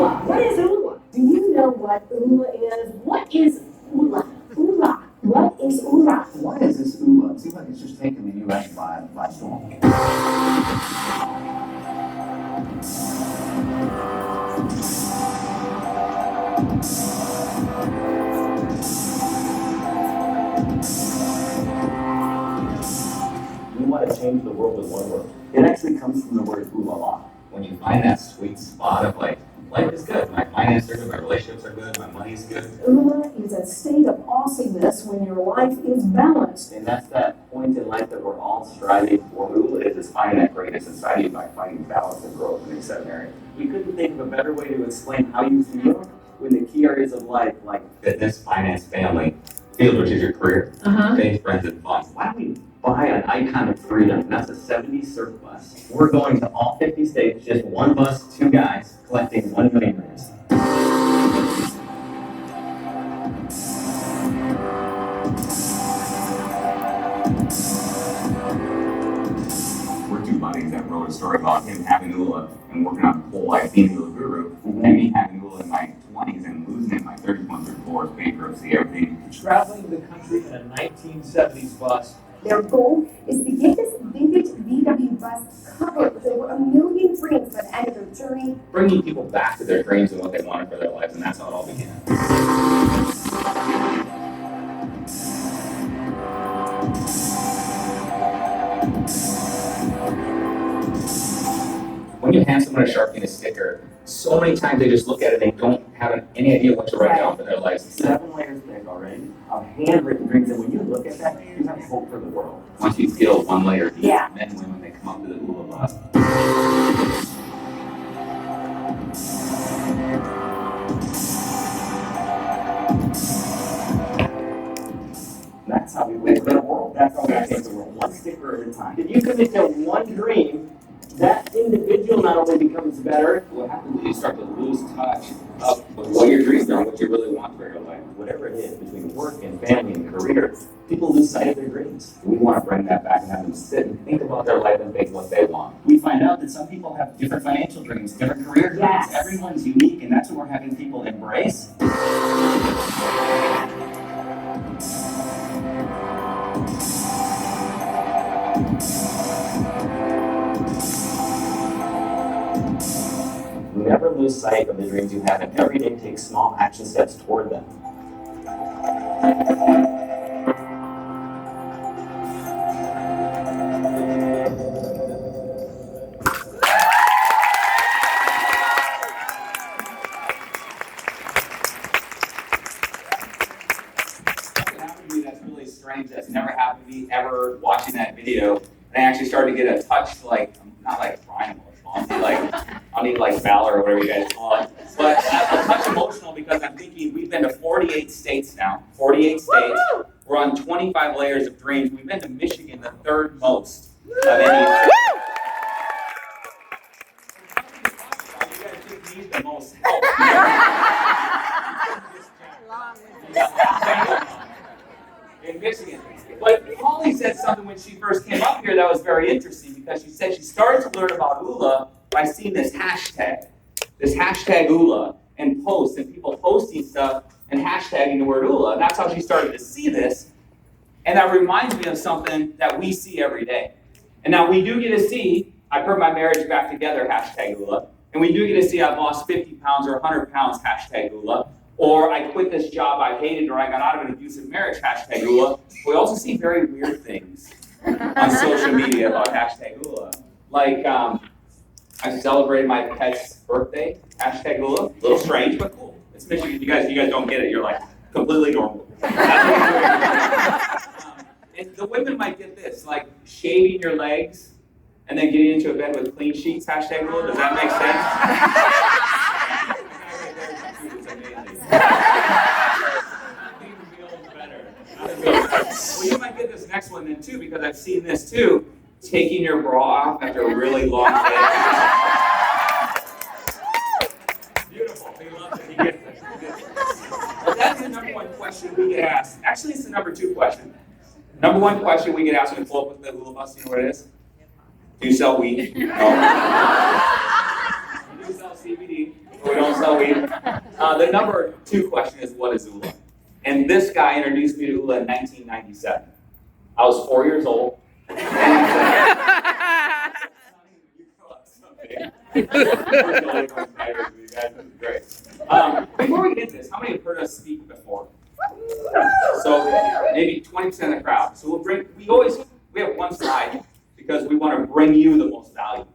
Oola. What is Oola? Do you know what Oola is? What is Oola? Oola. What is Oola? What is this Oola? It seems like it's just taken the U.S. by storm. We want to change the world with one word. It actually comes from the word Oola. When you find that sweet spot of like, life is good, my finances are good, my relationships are good, my money's good. Oola is a state of awesomeness when your life is balanced. And that's that point in life that we're all striving for. Oola is finding that greatness inside you by finding balance and growth in these 7 areas. We couldn't think of a better way to explain how you feel when the key areas of life, like fitness, finance, family, field, which is your career, faith, friends, and fun. Why don't we buy an icon of freedom? And that's a 70 surf bus. We're going to all 50 states, just one bus, 2 guys, collecting 1 million rings. We're 2 buddies that wrote a story about him having Oola and working on the whole life being Oola guru, and me having Oola in my 20s and losing it in my 30s, once or divorce, bankruptcy, everything. Traveling the country in a 1970s bus. Their goal is to get this vintage VW bus covered with over 1 million dreams by the end of their journey. Bringing people back to their dreams and what they wanted for their lives, and that's how it all began. When you hand someone a Sharpie and a sticker, so many times they just look at it and they don't have any idea what to write down for their lives. 7 layers thick already of handwritten dreams, and when you look at that, you have hope for the world. Once you peel 1 layer deep, Yeah. men and women, they come up to the Oola bus. That's how we live in the world. That's how we change the world, one sticker at a time. If you commit to one dream, that individual not only becomes better. What happens when you start to lose touch of what your dreams are, what you really want for your life, whatever it is, between work and family and career, people lose sight of their dreams. We want to bring that back and have them sit and think about their life and think what they want. We find out that some people have different financial dreams, different career dreams. Yes. Everyone's unique, and that's what we're having people embrace. Never lose sight of the dreams you have, and every day take small action steps toward them. That's really strange. That's never happened to me ever watching that video. And I actually started to get a touch, like, not like crying emotional. I'll need like valor or whatever you guys call it. But I'm a touch emotional because I'm thinking we've been to 48 states now. 48 states. Woo-hoo! We're on 25 layers of dreams. We've been to Michigan, the 3rd most of any. You guys just need the most help. In Michigan. But Holly said something when she first came up here that was very interesting, because she said she started to learn about Oola by seeing this hashtag Oola, and posts, and people posting stuff and hashtagging the word Oola. And that's how she started to see this. And that reminds me of something that we see every day. And now we do get to see, I put my marriage back together, hashtag Oola. And we do get to see I've lost 50 pounds or 100 pounds, hashtag Oola. Or I quit this job I hated, or I got out of an abusive marriage, hashtag Oola. We also see very weird things on social media about hashtag Oola. Like, I celebrated my pet's birthday, hashtag Oola. A little strange, but cool. It's Michigan. You guys don't get it. You're like, completely normal. And the women might get this, like shaving your legs and then getting into a bed with clean sheets, hashtag Oola. Does that make sense? Well, you might get this next one then too, because I've seen this too. Taking your bra off after a really long day. Beautiful. He loves it. He gets it. But that's the number one question we get asked. Actually, it's the number 2 question. Number 1 question we get asked when we pull up with the Oola bus. You know what it is? Do you sell weed? No. You do sell CBD. Or we don't sell weed. The number 2 question is, what is Oola? And this guy introduced me to Oola in 1997. I was 4 years old. And he said, you grow up someday. Unfortunately, I'm tired of you guys. This is great. Before we get into this, how many have heard us speak before? So maybe 20% of the crowd. So we have one slide because we want to bring you the most value.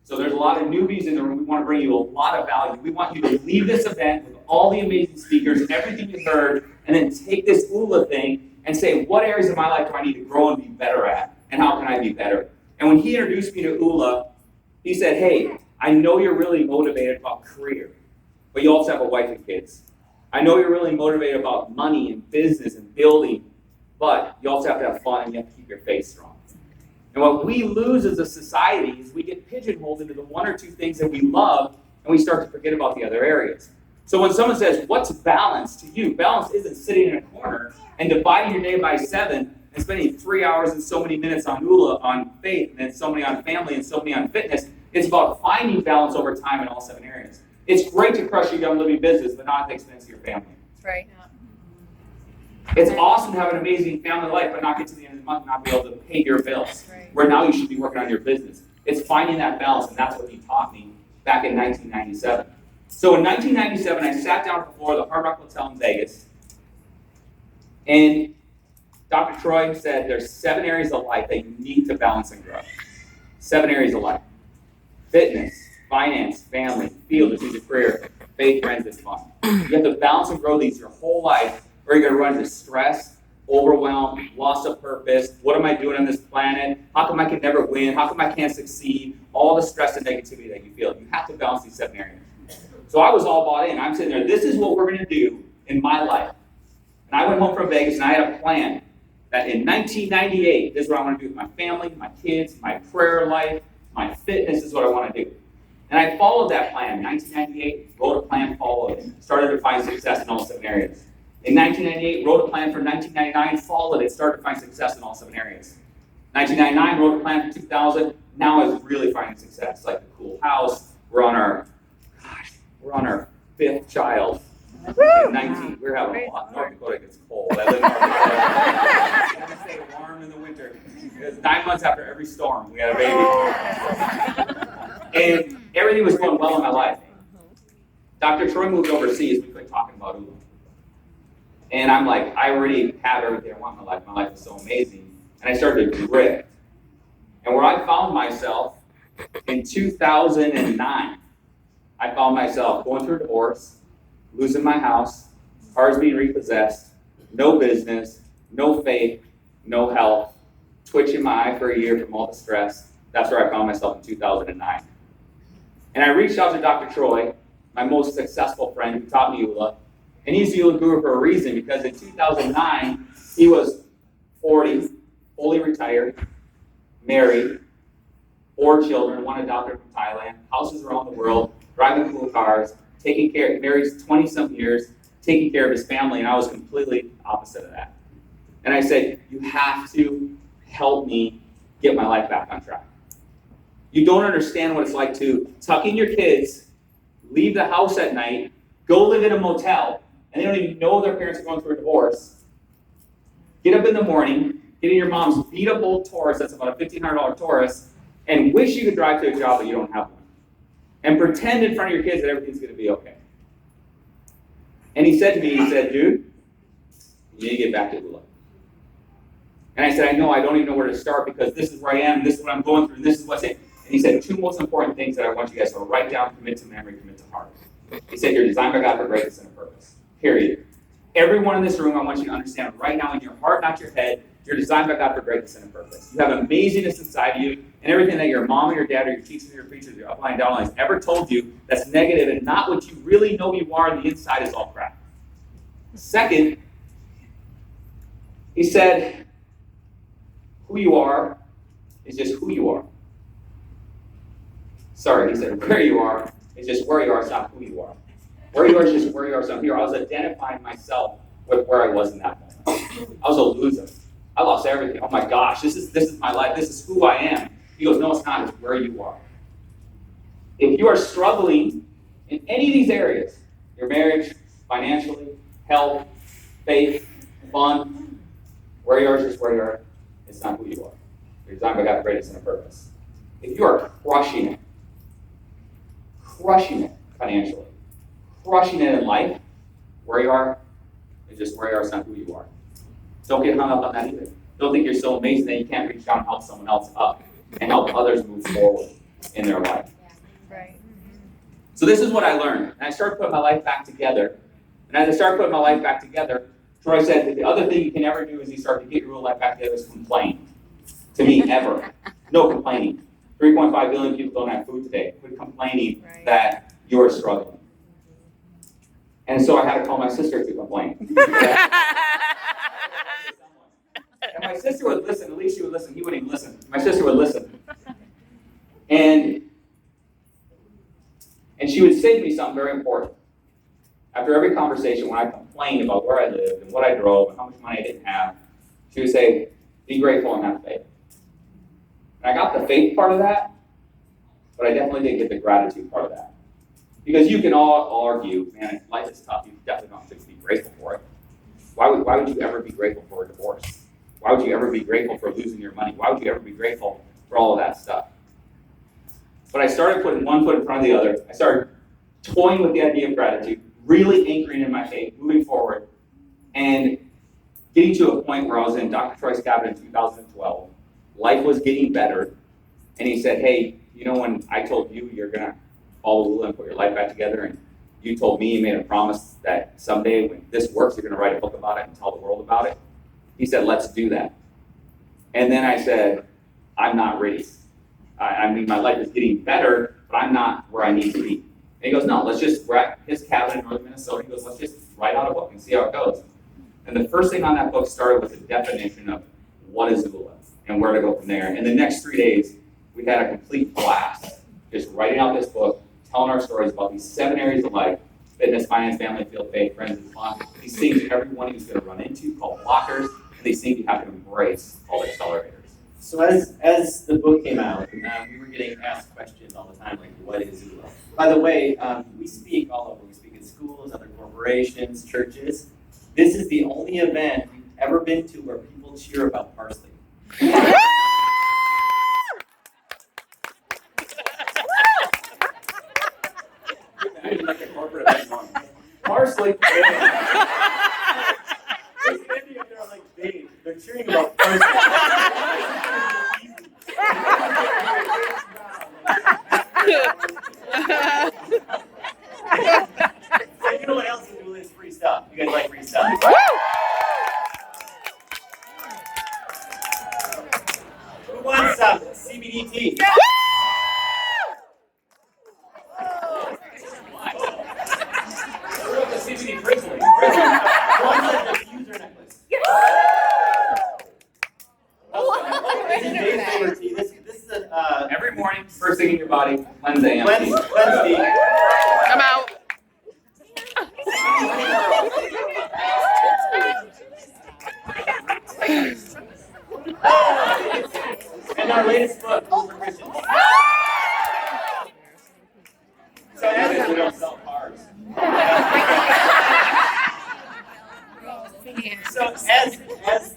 So there's a lot of newbies in the room. We want to bring you a lot of value. We want you to leave this event with all the amazing speakers, everything you heard, and then take this Oola thing and say, what areas of my life do I need to grow and be better at? And how can I be better? And when he introduced me to Oola, he said, hey, I know you're really motivated about career, but you also have a wife and kids. I know you're really motivated about money and business and building, but you also have to have fun and you have to keep your faith strong. And what we lose as a society is we get pigeonholed into the 1 or 2 things that we love, and we start to forget about the other areas. So when someone says, what's balance to you? Balance isn't sitting in a corner and dividing your day by 7 and spending 3 hours and so many minutes on Oola, on faith, and then so many on family, and so many on fitness. It's about finding balance over time in all 7 areas. It's great to crush your young living business, but not at the expense of your family. That's right. It's awesome to have an amazing family life, but not get to the end of the month and not be able to pay your bills. Right. Where now you should be working on your business. It's finding that balance, and that's what he taught me back in 1997. So in 1997, I sat down at the floor of the Hard Rock Hotel in Vegas, and Dr. Troy said there's 7 areas of life that you need to balance and grow. 7 areas of life. Fitness, finance, family, field, strategic career, faith, friends, and fun. You have to balance and grow these your whole life, or you're going to run into stress, overwhelm, loss of purpose. What am I doing on this planet? How come I can never win? How come I can't succeed? All the stress and negativity that you feel. You have to balance these 7 areas. So I was all bought in. I'm sitting there, this is what we're going to do in my life. And I went home from Vegas and I had a plan that in 1998, this is what I want to do with my family, my kids, my prayer life, my fitness, this is what I want to do. And I followed that plan. 1998, wrote a plan, followed it. Started to find success in all 7 areas. In 1998, wrote a plan for 1999, followed it, started to find success in all 7 areas. 1999, wrote a plan for 2000, now is really finding success, like the cool house. We're on our 5th child. In 19, we're having a lot. North Dakota gets cold. I live in North Dakota. It's going to stay warm in the winter. It's 9 months after every storm, we had a baby. And everything was going well in my life. Dr. Troy moved overseas, we quit talking about Oola. And I'm like, I already have everything I want in my life. My life is so amazing. And I started to drift. And where I found myself in 2009, I found myself going through a divorce, losing my house, cars being repossessed, no business, no faith, no health, twitching my eye for a year from all the stress. That's where I found myself in 2009. And I reached out to Dr. Troy, my most successful friend who taught me Oola. And he's the Oola guru for a reason, because in 2009, he was 40, fully retired, married, 4 children, 1 adopted from Thailand, houses around the world, driving cool cars, taking care, married 20-some years, taking care of his family, and I was completely opposite of that. And I said, you have to help me get my life back on track. You don't understand what it's like to tuck in your kids, leave the house at night, go live in a motel, and they don't even know their parents are going through a divorce. Get up in the morning, get in your mom's beat-up old Taurus, that's about a $1,500 Taurus, and wish you could drive to a job, but you don't have one. And pretend in front of your kids that everything's going to be okay. And he said to me, dude, you need to get back to Oola. And I said, I know, I don't even know where to start, because this is where I am, this is what I'm going through, and this is what's it. And he said, 2 most important things that I want you guys to write down, commit to memory, commit to heart. He said, you're designed by God for greatness and a purpose. Period. Everyone in this room, I want you to understand right now in your heart, not your head, you're designed by God for greatness and a purpose. You have amazingness inside of you, and everything that your mom or your dad or your teachers or your preachers or your upline downlines ever told you that's negative and not what you really know you are on the inside is all crap. Second, he said, who you are is just who you are. Sorry, he said, where you are is just where you are, it's not who you are. Where you are is just where you are, so here. I was identifying myself with where I was in that moment. I was a loser. I lost everything. Oh my gosh, this is my life. This is who I am. He goes, no, it's not. It's where you are. If you are struggling in any of these areas, your marriage, financially, health, faith, fun, where you are is just where you are. It's not who you are. You're designed by God's greatness and a purpose. If you are crushing it financially, crushing it in life, where you are is just where you are, it's not who you are. Don't get hung up on that either. Don't think you're so amazing that you can't reach out and help someone else up and help others move forward in their life. Right. So this is what I learned. And I started putting my life back together. And as I started putting my life back together, Troy said that the other thing you can never do as you start to get your real life back together is complain. To me, ever. No complaining. 3.5 billion people don't have food today. Quit complaining that you're struggling. And so I had to call my sister to complain. And my sister would listen. At least she would listen. He wouldn't even listen. My sister would listen. And she would say to me something very important. After every conversation, when I complained about where I lived and what I drove and how much money I didn't have, she would say, be grateful and have faith. And I got the faith part of that, but I definitely didn't get the gratitude part of that. Because you can all argue, man, if life is tough, you definitely don't have to be grateful for it. Why would you ever be grateful for a divorce? Why would you ever be grateful for losing your money? Why would you ever be grateful for all of that stuff? But I started putting one foot in front of the other. I started toying with the idea of gratitude, really anchoring in my faith, moving forward, and getting to a point where I was in Dr. Troy's cabin in 2012. Life was getting better, and he said, hey, you know when I told you you're going to follow Oola and put your life back together, and you told me, you made a promise that someday when this works, you're going to write a book about it and tell the world about it? He said, let's do that. And then I said, I'm not ready. I mean, my life is getting better, but I'm not where I need to be. And he goes, no, we're at his cabin in northern Minnesota. He goes, let's just write out a book and see how it goes. And the first thing on that book started with a definition of what is Oola and where to go from there. And the next 3 days, we had a complete blast, just writing out this book, telling our stories about these 7 areas of life: fitness, finance, family, field, faith, friends, and fun. These things everyone is going to run into, called blockers, and these things you have to embrace, called accelerators. So as the book came out, we were getting asked questions all the time, like, what is Oola? By the way, we speak all over. We speak in schools, other corporations, churches. This is the only event we've ever been to where people cheer about parsley. Like a corporate event on parsley. They're like, they're cheering about parsley. So you know what else is Oola? It's free stuff. You guys like free stuff? Who wants some CBD tea? What about the CBD Grizzly? Who wants a diffuser necklace? This is Dave's favorite tea. This is a Every morning, first thing in your body, cleanse AM. cleanse tea. I'm out. And our latest book, Rules for Christians. So as We don't sell cars. as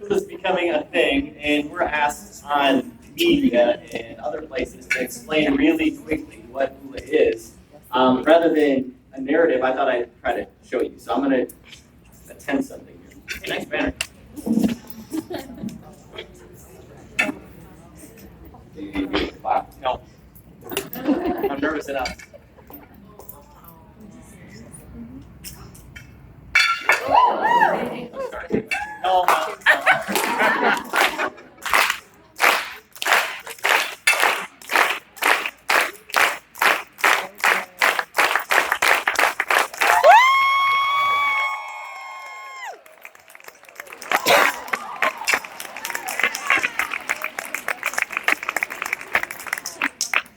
it was becoming a thing, and we're asked on media and other places to explain really quickly what Oola is, rather than a narrative, I thought I'd try to show you. So I'm going to attend something here. Hey, nice banner. No. I'm nervous enough. No.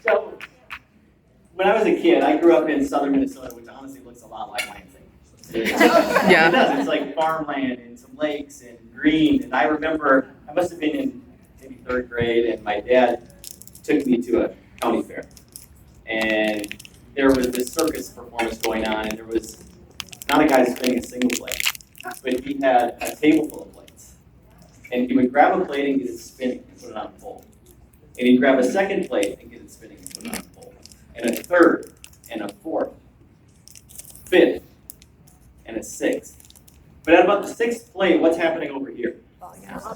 So, when I was a kid, I grew up in southern Minnesota, which honestly looks a lot like Lansing. Yeah. It does. It's like farmland and some lakes and green. And I remember I must have been in maybe 3rd grade, and my dad took me to a county fair. And there was this circus performance going on, and there was not a guy spinning a single plate, but he had a table full of plates. And he would grab a plate and get it spinning and put it on a pole. And he'd grab a second plate and get it spinning and put it on a pole. And a third, and a fourth, fifth, and a sixth. But at about the sixth plate, what's happening over here?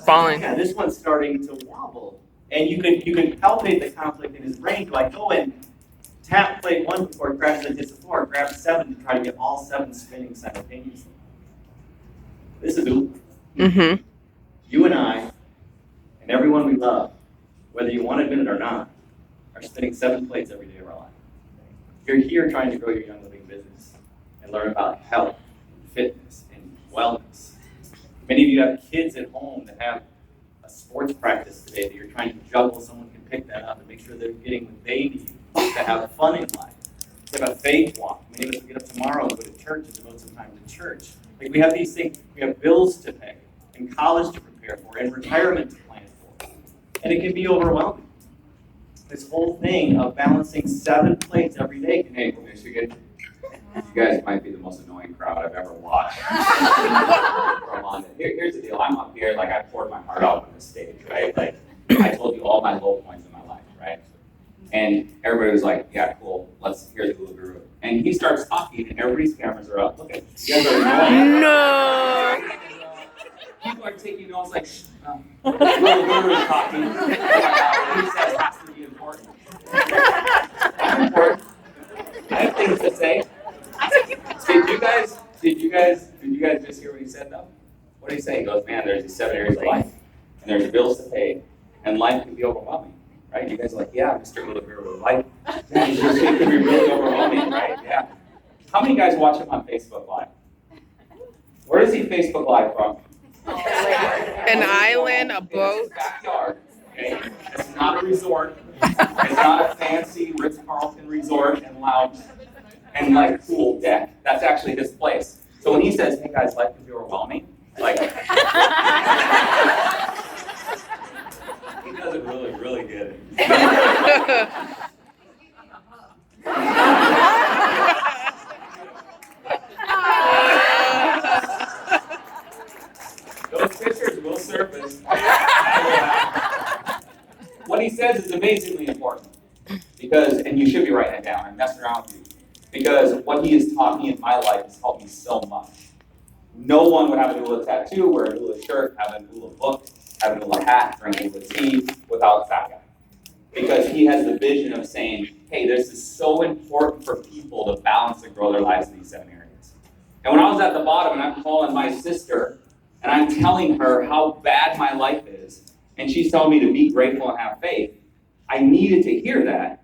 Falling. Yeah, this one's starting to wobble. And you can palpate the conflict in his brain. Do I go and tap plate one before it crashes and hits the floor, grab 7 to try to get all 7 spinning simultaneously? This is Oola. Mm-hmm. You and I, and everyone we love, whether you want to admit it or not, are spinning 7 plates every day of our life. You're here trying to grow your Young Living business and learn about health, fitness, and wellness. Many of you have kids at home that have a sports practice today that you're trying to juggle. Someone can pick that up and make sure they're getting what they need to have fun in life. We have a faith walk. Many of us will get up tomorrow and go to church and devote some time to church. Like, we have these things, we have bills to pay, and college to prepare for, and retirement to plan for. And it can be overwhelming. This whole thing of balancing 7 plates every day can Hey, Michigan, you guys might be the most annoying crowd I've ever watched from London. Here's the deal. I'm up here, like, I poured my heart out on this stage, right? Like, I told you all my low points in my life, right? And everybody was like, yeah, cool, let's hear the Oola Guru. And he starts talking, and everybody's cameras are up. Look at you guys are annoying. No. People are taking notes like, shh, Oola Guru is talking. Oh my God, what he says has to be important. I'm important. I have things to say. Did you guys just hear what he said though? What did he say? He goes, man, there's these 7 areas of life, and there's bills to pay, and life can be overwhelming, right? You guys are like, yeah, Mr. Oola Guru, life, yeah, it can be really overwhelming, right? Yeah. How many guys watch him on Facebook Live? Where does he Facebook Live from? An island, a In his boat. backyard. Okay? It's not a resort. It's not a fancy Ritz-Carlton resort and lounge and like pool deck. That's actually his place. So when he says, hey guys, life can be overwhelming, like he does it really, really good. Those pictures will surface. What he says is amazingly important. Because, and you should be writing it down, I'm messing around with you. Because what he has taught me in my life has helped me so much. No one would have an Oola tattoo, wear an Oola shirt, have an Oola book, have an Oola hat, drink Oola tea without that guy. Because he has the vision of saying, hey, this is so important for people to balance and grow their lives in these 7 areas. And when I was at the bottom and I'm calling my sister and I'm telling her how bad my life is, and she's telling me to be grateful and have faith, I needed to hear that.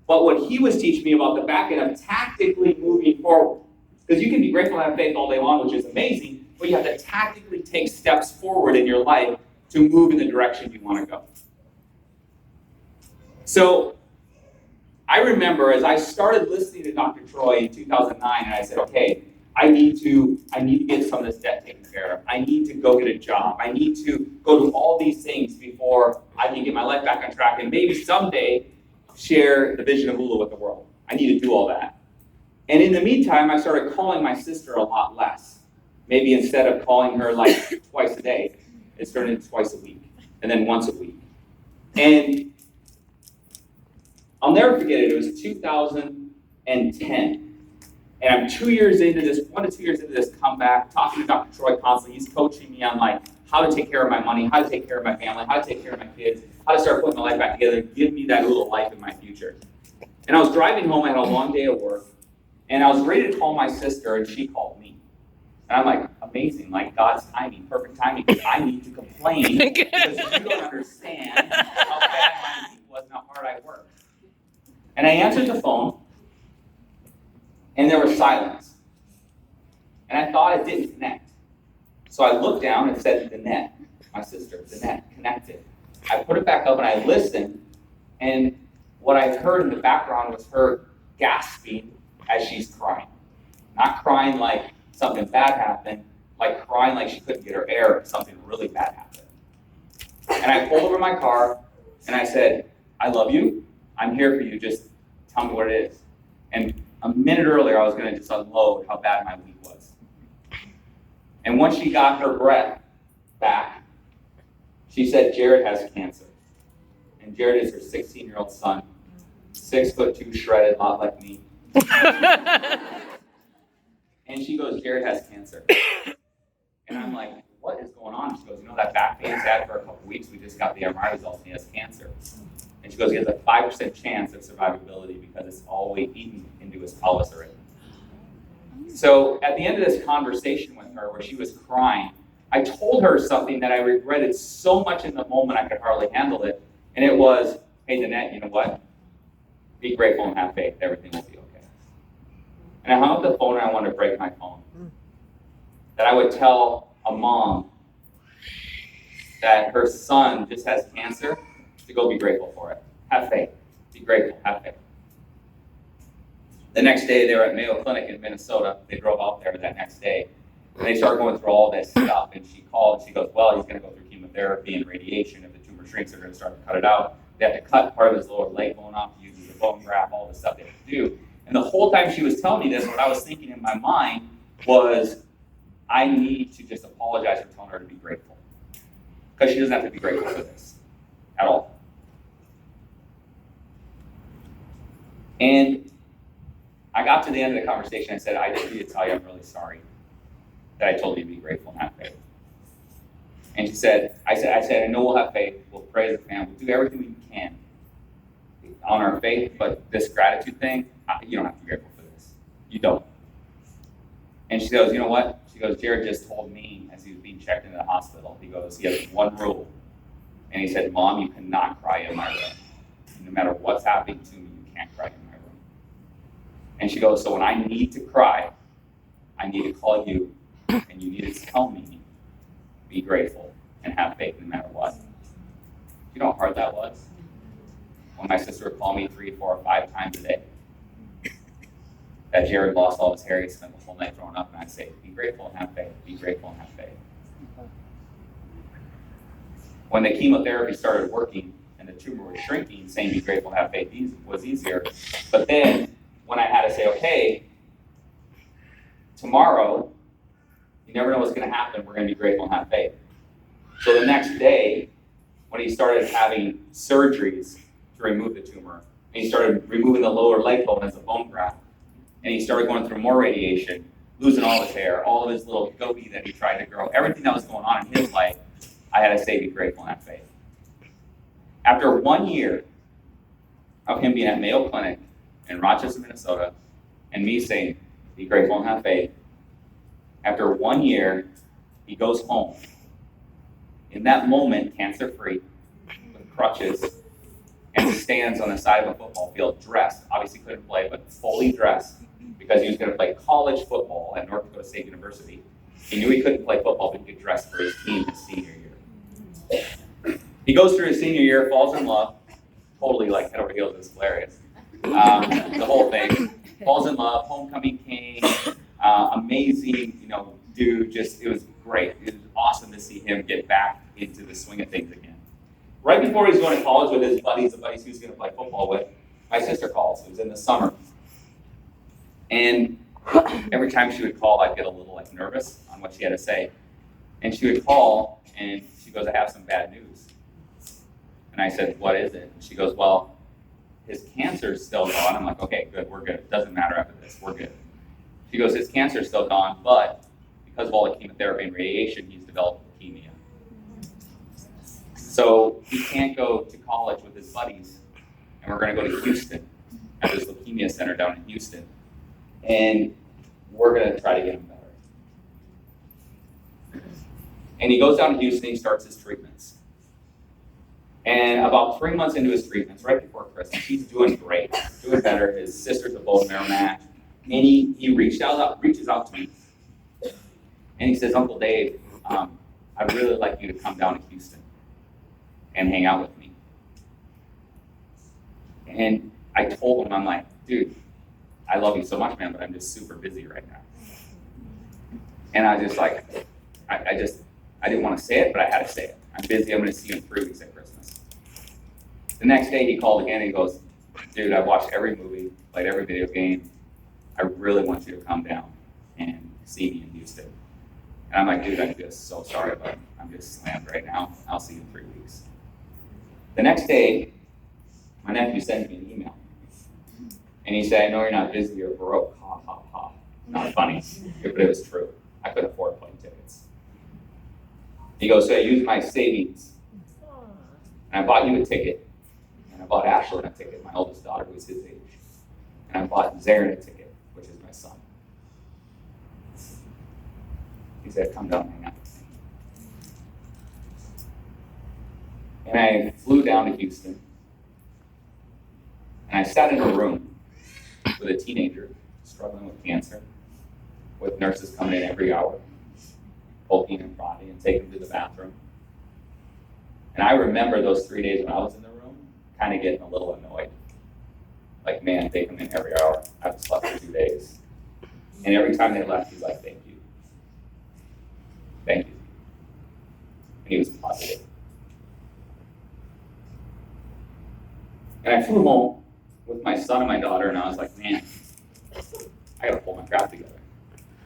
But what he was teaching me about the back end of tactically moving forward. Because you can be grateful and have faith all day long, which is amazing, but you have to tactically take steps forward in your life to move in the direction you want to go. So I remember as I started listening to Dr. Troy in 2009, and I said, okay, I need to get some of this debt taken care of. I need to go get a job. I need to go do all these things before I can get my life back on track and maybe someday share the vision of Oola with the world. I need to do all that. And in the meantime, I started calling my sister a lot less. Maybe instead of calling her like twice a day, it turned into twice a week, and then once a week. And I'll never forget it. It was 2010. And I'm 2 years into this, 1 to 2 years into this comeback, talking to Dr. Troy constantly. He's coaching me on like how to take care of my money, how to take care of my family, how to take care of my kids, how to start putting my life back together, give me that little life in my future. And I was driving home, I had a long day of work, and I was ready to call my sister, and she called me. And I'm like, amazing, like God's timing, perfect timing, because I need to complain because you don't understand how bad my week was and how hard I worked. And I answered the phone, and there was silence. And I thought it didn't connect. So I looked down and said, Danette, my sister, Danette, connected. I put it back up and I listened, and what I heard in the background was her gasping as she's crying. Not crying like something bad happened, like crying like she couldn't get her air if something really bad happened. And I pulled over my car and I said, I love you. I'm here for you. Just tell me what it is. And a minute earlier, I was going to just unload how bad my week was. And once she got her breath back, she said, Jared has cancer. And Jared is her 16-year-old son, 6'2", shredded, a lot like me. And she goes, Jared has cancer. And I'm like, what is going on? She goes, you know that back pain he's had for a couple weeks? We just got the MRI results and he has cancer. And she goes, he has a 5% chance of survivability because it's all eaten into his pelvis already. So at the end of this conversation with her where she was crying, I told her something that I regretted so much in the moment I could hardly handle it. And it was, hey, Danette, you know what? Be grateful and have faith. Everything will be okay. And I hung up the phone and I wanted to break my phone. That I would tell a mom that her son just has cancer to go be grateful for it. Have faith. Be grateful. Have faith. The next day, they were at Mayo Clinic in Minnesota. They drove out there that next day. And they started going through all this stuff. And she called and she goes, well, he's going to go through chemotherapy and radiation. If the tumor shrinks, they're going to start to cut it out. They have to cut part of his lower leg bone off to use the bone graft, all the stuff they have to do. And the whole time she was telling me this, what I was thinking in my mind was, I need to just apologize for telling her to be grateful. Because she doesn't have to be grateful for this at all. And I got to the end of the conversation. I said, I just need to tell you I'm really sorry that I told you to be grateful and have faith. And she said, I said, I know we'll have faith. We'll pray as a family. We'll do everything we can on our faith. But this gratitude thing, you don't have to be grateful for this. You don't. And she goes, you know what? She goes, Jared just told me as he was being checked into the hospital, he goes, he has one rule. And he said, Mom, you cannot cry in my room. No matter what's happening to me, you can't cry in my room. And she goes, so when I need to cry, I need to call you, and you need to tell me, be grateful and have faith no matter what. You know how hard that was? When my sister would call me 3, 4, or 5 times a day. That Jared lost all his hair, he spent the whole night throwing up, and I'd say, be grateful and have faith, be grateful and have faith. When the chemotherapy started working and the tumor was shrinking, saying be grateful and have faith was easier. But then when I had to say, okay, tomorrow, you never know what's going to happen, we're going to be grateful and have faith. So the next day, when he started having surgeries to remove the tumor, and he started removing the lower leg bone as a bone graft, and he started going through more radiation, losing all his hair, all of his little goatee that he tried to grow, everything that was going on in his life, I had to say, be grateful and have faith. After 1 year of him being at Mayo Clinic in Rochester, Minnesota, and me saying, be grateful and have faith, after 1 year, he goes home. In that moment, cancer-free, with crutches, and stands on the side of a football field dressed. Obviously couldn't play, but fully dressed because he was going to play college football at North Dakota State University. He knew he couldn't play football, but he could dress for his team his senior year. He goes through his senior year, falls in love, totally like head over heels, it's hilarious. The whole thing. Falls in love, homecoming came, amazing, dude, just, it was great. It was awesome to see him get back into the swing of things again. Right before he was going to college with his buddies, the buddies he was going to play football with, my sister calls. It was in the summer. And every time she would call, I'd get a little nervous on what she had to say. And she would call, and she goes, I have some bad news. And I said, what is it? And she goes, well, his cancer's still gone. I'm like, okay, good, we're good. It doesn't matter after this, we're good. She goes, his cancer's still gone, but because of all the chemotherapy and radiation, he's developed leukemia. So he can't go to college with his buddies, and we're going to go to Houston at this leukemia center down in Houston, and we're going to try to get him better. And he goes down to Houston, he starts his treatments. And about 3 months into his treatments, right before Christmas, he's doing great, doing better. His sister's a bone marrow match, and he reaches out to me, and he says, Uncle Dave, I'd really like you to come down to Houston and hang out with me. And I told him, I'm like, dude, I love you so much, man, but I'm just super busy right now. And I just I didn't want to say it, but I had to say it. I'm busy, I'm going to see you in 3 weeks at Christmas. The next day he called again and he goes, dude, I've watched every movie, played every video game, I really want you to come down and see me in Houston. And I'm like, dude, I'm just so sorry, but I'm just slammed right now. I'll see you in 3 weeks. The next day, my nephew sent me an email. And he said, I know you're not busy or broke, ha, ha, ha. Not funny, but it was true. I couldn't afford plane tickets. He goes, so I used my savings, and I bought you a ticket, and I bought Ashlyn a ticket, my oldest daughter, who is his age. And I bought Zarin a ticket, which is my son. He said, come down and hang out with me. And I flew down to Houston, and I sat in a room with a teenager struggling with cancer, with nurses coming in every hour, poking and prodding and taking him to the bathroom. And I remember those 3 days when I was in the room, kind of getting a little annoyed. Like, man, they come in every hour. I haven't slept for 2 days. And every time they left, he's like, thank you. Thank you. And he was positive. And I flew home with my son and my daughter, and I was like, man, I gotta pull my crap together.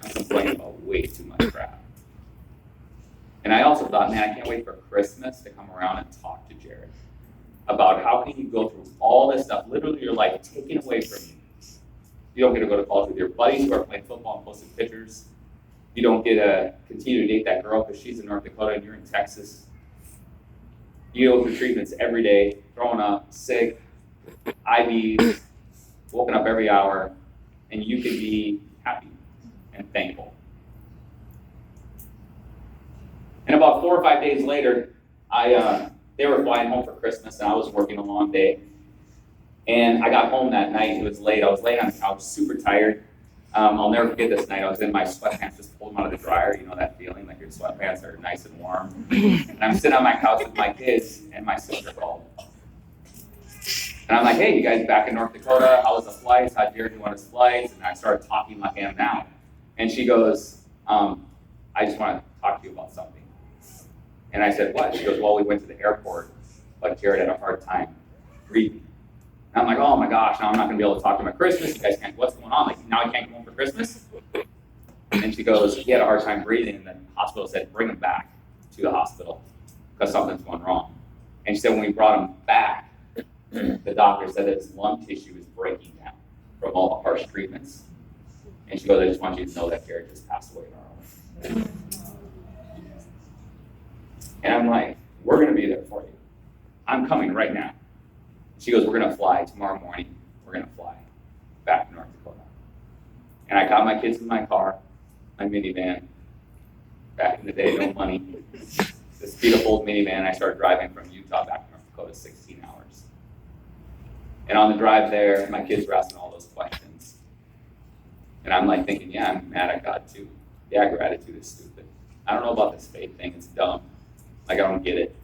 I'm complaining about way too much crap. And I also thought, man, I can't wait for Christmas to come around and talk to Jared about how can you go through all this stuff, literally your life taken away from you. You don't get to go to college with your buddies who are playing football and posting pictures. You don't get to continue to date that girl because she's in North Dakota and you're in Texas. You go through treatments every day, throwing up, sick, IVs, woken up every hour, and you can be happy and thankful. And about 4 or 5 days later, they were flying home for Christmas, and I was working a long day. And I got home that night. It was late. I was laying on the couch, super tired. I'll never forget this night. I was in my sweatpants, just pulled them out of the dryer. You know that feeling, like your sweatpants are nice and warm. And I'm sitting on my couch with my kids, and my sister called. And I'm like, hey, you guys back in North Dakota? How was the flights? How'd Jared do on his flights? And I started talking like I am now. And she goes, I just want to talk to you about something. And I said, what? She goes, well, we went to the airport, but Jared had a hard time breathing. And I'm like, oh my gosh, now I'm not going to be able to talk to him at Christmas. You guys can't, what's going on? Like, now he can't come home for Christmas? And she goes, he had a hard time breathing, and the hospital said, bring him back to the hospital because something's going wrong. And she said, when we brought him back, the doctor said that his lung tissue is breaking down from all the harsh treatments. And she goes, I just want you to know that Jared just passed away in our home. And I'm like, we're going to be there for you. I'm coming right now. She goes, we're going to fly tomorrow morning. We're going to fly back to North Dakota. And I got my kids in my car, my minivan. Back in the day, no money. This beautiful minivan. I started driving from Utah back to North Dakota, 16 hours. And on the drive there, my kids were asking all those questions. And I'm like thinking, yeah, I'm mad at God too. Yeah, gratitude is stupid. I don't know about this faith thing. It's dumb. Like, I don't get it.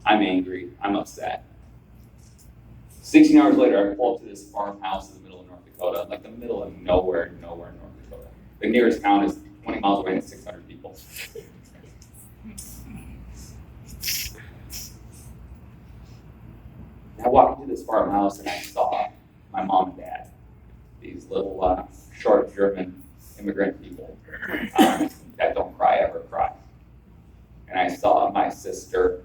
I'm angry. I'm upset. 16 hours later, I pull up to this farmhouse in the middle of North Dakota, like the middle of nowhere in North Dakota. The nearest town is 20 miles away and 600 people. And I walked into this farmhouse and I saw my mom and dad, these little short German immigrant people that don't cry, ever cry. And I saw my sister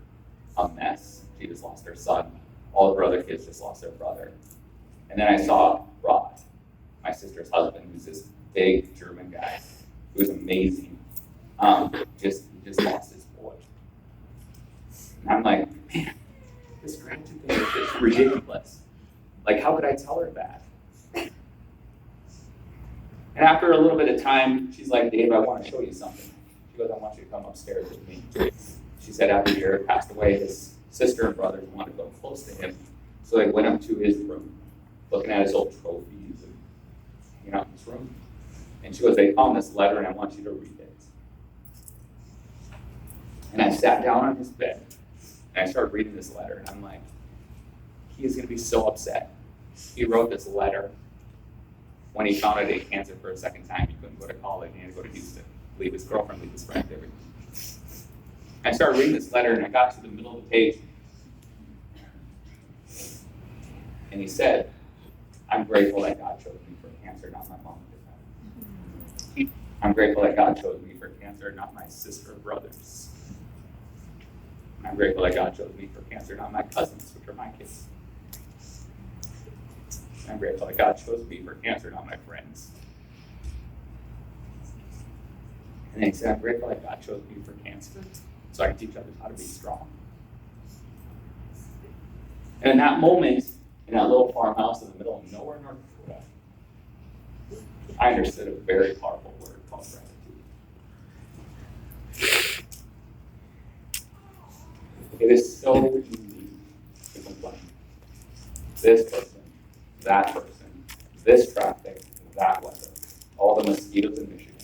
a mess. She just lost her son. All of her other kids just lost their brother. And then I saw Rod, my sister's husband, who's this big German guy, who's amazing. Just lost his boy. And I'm like, man, this gratitude thing is just ridiculous. Like, how could I tell her that? And after a little bit of time, she's like, Dave, I want to show you something. She goes, I want you to come upstairs with me. She said after Jared passed away, his sister and brothers wanted to go close to him. So they went up to his room, looking at his old trophies and, his room. And she goes, they found this letter and I want you to read it. And I sat down on his bed and I started reading this letter. And I'm like, he is going to be so upset. He wrote this letter when he found out he had cancer for a second time. He couldn't go to college. He had to go to Houston, leave his girlfriend, leave his friends, everything. I started reading this letter and I got to the middle of the page. And he said, I'm grateful that God chose me for cancer, not my mom did. I'm grateful that God chose me for cancer, not my sister or brothers. I'm grateful that God chose me for cancer, not my cousins, which are my kids. I'm grateful that God chose me for cancer, not my friends. And then he said, I'm grateful that God chose me for cancer, so I can teach others how to be strong. And in that moment, in that little farmhouse in the middle of nowhere in North Dakota, I understood a very powerful word called gratitude. It is so easy to complain. This person, that person, this traffic, that weather, all the mosquitoes in Michigan.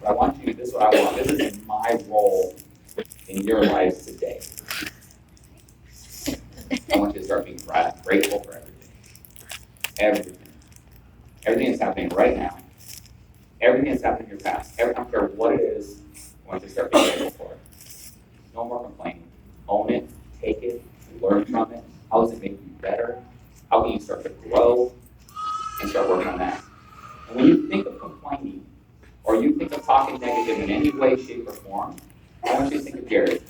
But I want you, this is what I want. This is my role in your lives today. I want you to start being grateful for everything. Everything. Everything that's happening right now. Everything that's happening in your past. I don't care what it is, I want you to start being grateful for it. No more complaining. Own it, take it, learn from it. How does it make you better? How can you start to grow and start working on that? And when you think of complaining, or you think of talking negative in any way, shape, or form, I want you to think of Gary.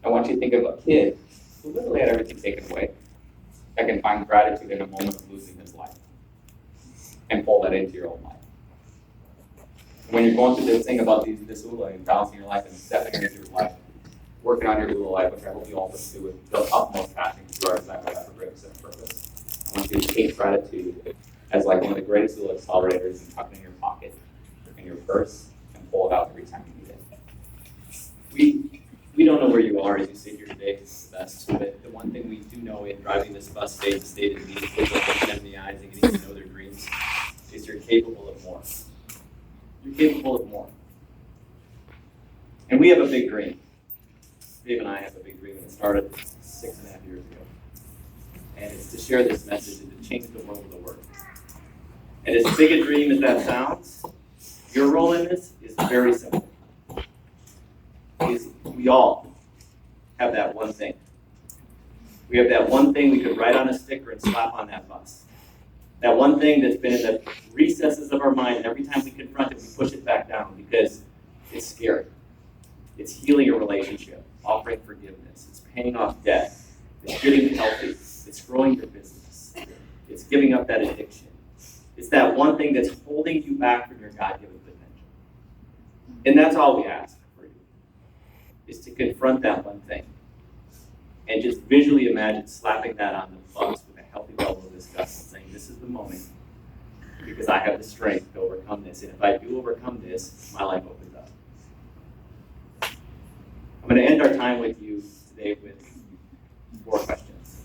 I want you to think of a kid who literally had everything taken away, that can find gratitude in a moment of losing his life, and pull that into your own life. When you're going through this thing about this Oola and balancing your life and stepping into your life, working on your Oola life, which I hope you all pursue with the utmost passion because you are exactly that for greatness and purpose. I want you to take gratitude as like one of the greatest Oola accelerators and tuck it in your pocket, in your purse, and pull it out every time you need it. We don't know where you are as you sit here today. It's the best. But the one thing we do know in driving this bus state to state and meeting people, looking them in the eyes and getting to know their dreams, is you're capable of more. You're capable of more. And we have a big dream. Dave and I have a big dream, and it started 6.5 years ago. And it's to share this message and to change the world with the word. And as big a dream as that sounds, your role in this is very simple. We all have that one thing. We have that one thing we could write on a sticker and slap on that bus. That one thing that's been in the recesses of our mind, and every time we confront it, we push it back down because it's scary. It's healing a relationship, offering forgiveness, it's paying off debt, it's getting healthy, it's growing your business, it's giving up that addiction. It's that one thing that's holding you back from your God-given potential. And that's all we ask for you, is to confront that one thing. And just visually imagine slapping that on the bus with a healthy level of disgust and saying, this is the moment, because I have the strength to overcome this. And if I do overcome this, my life opens up. I'm going to end our time with you today with 4 questions.